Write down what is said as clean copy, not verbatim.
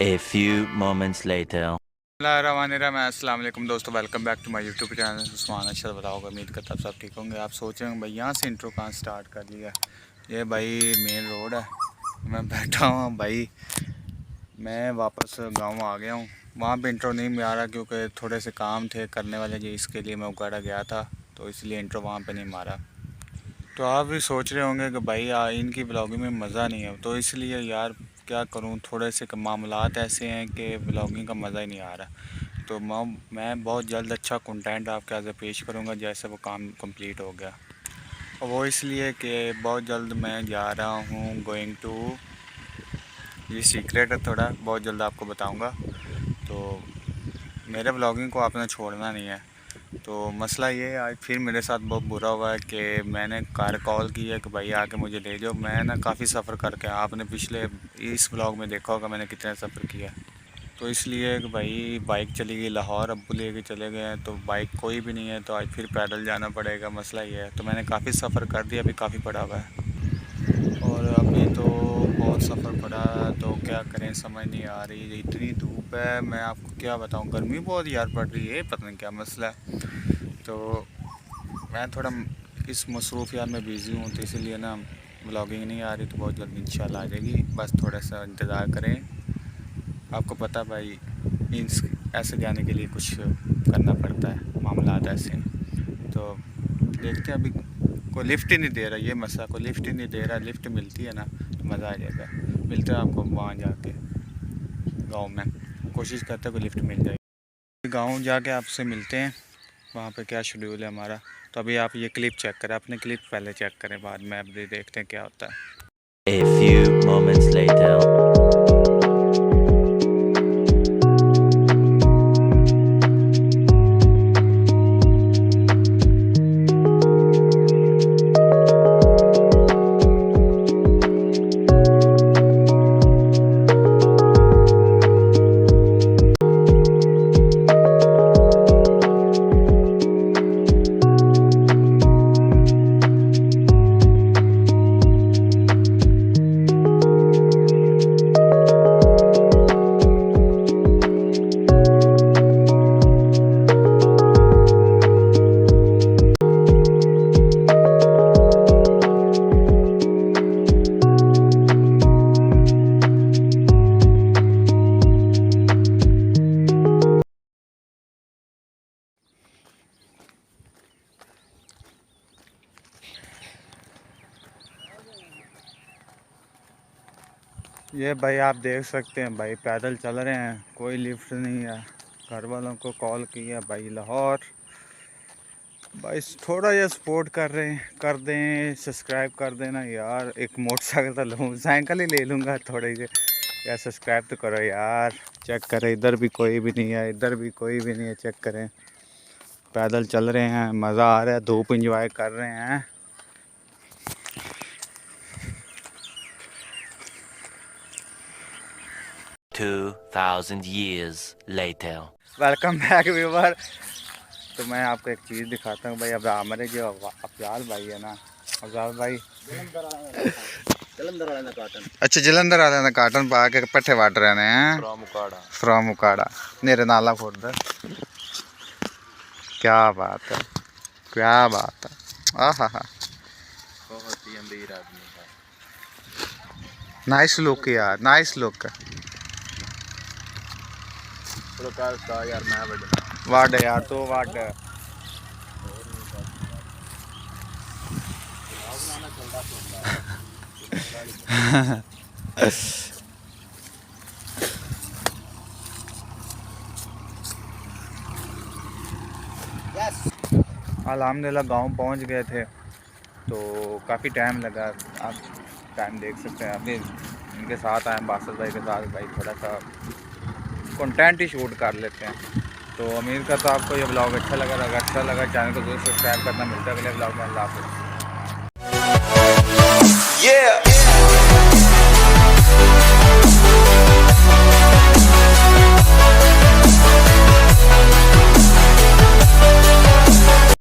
A few moments later. अस्सलाम वालेकुम दोस्तों, welcome back to my YouTube channel Usman Ashar बताओगे। उम्मीद करता आप सब ठीक होंगे। आप सोच रहे होंगे भाई यहाँ से इंट्रो कहाँ स्टार्ट कर लिया। ये भाई मेन रोड है, मैं बैठा हूँ भाई। मैं वापस गांव आ गया हूँ। वहाँ पे इंट्रो नहीं मारा क्योंकि थोड़े से काम थे करने वाले जी, इसके लिए मैं उगाड़ा गया था, तो इसलिए इंट्रो वहाँ पे नहीं मारा। तो आप भी सोच रहे होंगे कि भाई इनकी ब्लॉगिंग में मज़ा नहीं है, तो इसलिए यार क्या करूं, थोड़े से मामलात ऐसे हैं कि ब्लॉगिंग का मज़ा ही नहीं आ रहा। तो मैं बहुत जल्द अच्छा कंटेंट आपके आगे पेश करूंगा जैसे वो काम कंप्लीट हो गया। और वो इसलिए कि बहुत जल्द मैं जा रहा हूं गोइंग टू, ये सीक्रेट है थोड़ा, बहुत जल्द आपको बताऊंगा। तो मेरे ब्लॉगिंग को आपने छोड़ना नहीं है। तो मसला ये है, आज फिर मेरे साथ बहुत बुरा हुआ है कि मैंने कार कॉल की है कि भाई आके मुझे ले जाओ। मैं ना काफ़ी सफ़र करके, आपने पिछले इस ब्लॉग में देखा होगा मैंने कितना सफ़र किया। तो इसलिए कि भाई बाइक चली गई लाहौर, अब्बू ले के चले गए हैं, तो बाइक कोई भी नहीं है, तो आज फिर पैदल जाना पड़ेगा। मसला ये है, तो मैंने काफ़ी सफ़र कर दिया, अभी काफ़ी पड़ा हुआ है और अभी तो बहुत सफ़र पड़ा, तो क्या करें समझ नहीं आ रही। इतनी धूप है, मैं आपको क्या बताऊं, गर्मी बहुत यार पड़ रही है, पता नहीं क्या मसला है। तो मैं थोड़ा इस मसरूफियात में बिज़ी हूँ, तो इसीलिए ना ब्लॉगिंग नहीं आ रही। तो बहुत जल्द इंशाल्लाह आ जाएगी, बस थोड़ा सा इंतज़ार करें। आपको पता भाई इन ऐसे जाने के लिए कुछ करना पड़ता है, मामलात ऐसे हैं। तो देखते हैं, अभी कोई लिफ्ट ही नहीं दे रहा, ये मसला, कोई लिफ्ट ही नहीं दे रहा। लिफ्ट मिलती है ना तो मज़ा आ जाएगा। मिलते हैं आपको वहाँ जाके, गांव में कोशिश करते हैं कोई लिफ्ट मिल जाए। गांव जाके आपसे मिलते हैं, वहाँ पे क्या शेड्यूल है हमारा। तो अभी आप ये क्लिप चेक करें, अपने क्लिप पहले चेक करें, बाद में अभी देखते हैं क्या होता है। A few moments later. ये भाई आप देख सकते हैं भाई, पैदल चल रहे हैं, कोई लिफ्ट नहीं है। घर वालों को कॉल किया भाई लाहौर, भाई थोड़ा ये सपोर्ट कर रहे हैं, कर दें, सब्सक्राइब कर देना यार। एक मोटरसाइकिल तो लूँ, साइकिल ही ले लूँगा थोड़े से यार। सब्सक्राइब तो करो यार। चेक करें, इधर भी कोई भी नहीं है, इधर भी कोई भी नहीं है, चेक करें। पैदल चल रहे हैं, मज़ा आ रहा है, धूप इंजॉय कर रहे हैं। 2000 years later. Welcome back viewer. तो मैं आपको एक चीज़ दिखाता हूँ भाई। अब हमारे जो अफजाल भाई है ना, अफजाल भाई अच्छा जलंधर वाले ने काटन पा के पट्ठे वाट रहे हैं फ्रॉम उकाड़ा नेरे नाला खुर्द। क्या बात है, क्या बात है। आहा हा, बहुत ही अमीर आदमी है। नाइस लुक यार, नाइस लुक। यार मैं वाड यार, तो वाड अल्हम्दुलिल्लाह गांव पहुंच गए थे, तो काफ़ी टाइम लगा। आप टाइम देख सकते हैं। अभी इनके साथ आए बासत भाई के साथ, भाई थोड़ा सा कंटेंट ही शूट कर लेते हैं। तो उम्मीद करता हूँ आपको ये ब्लॉग अच्छा लगा। अगर अच्छा लगा चैनल को जरूर सब्सक्राइब करना। मिलता है अगले ब्लॉग में। अल्लाह हाफ़िज़।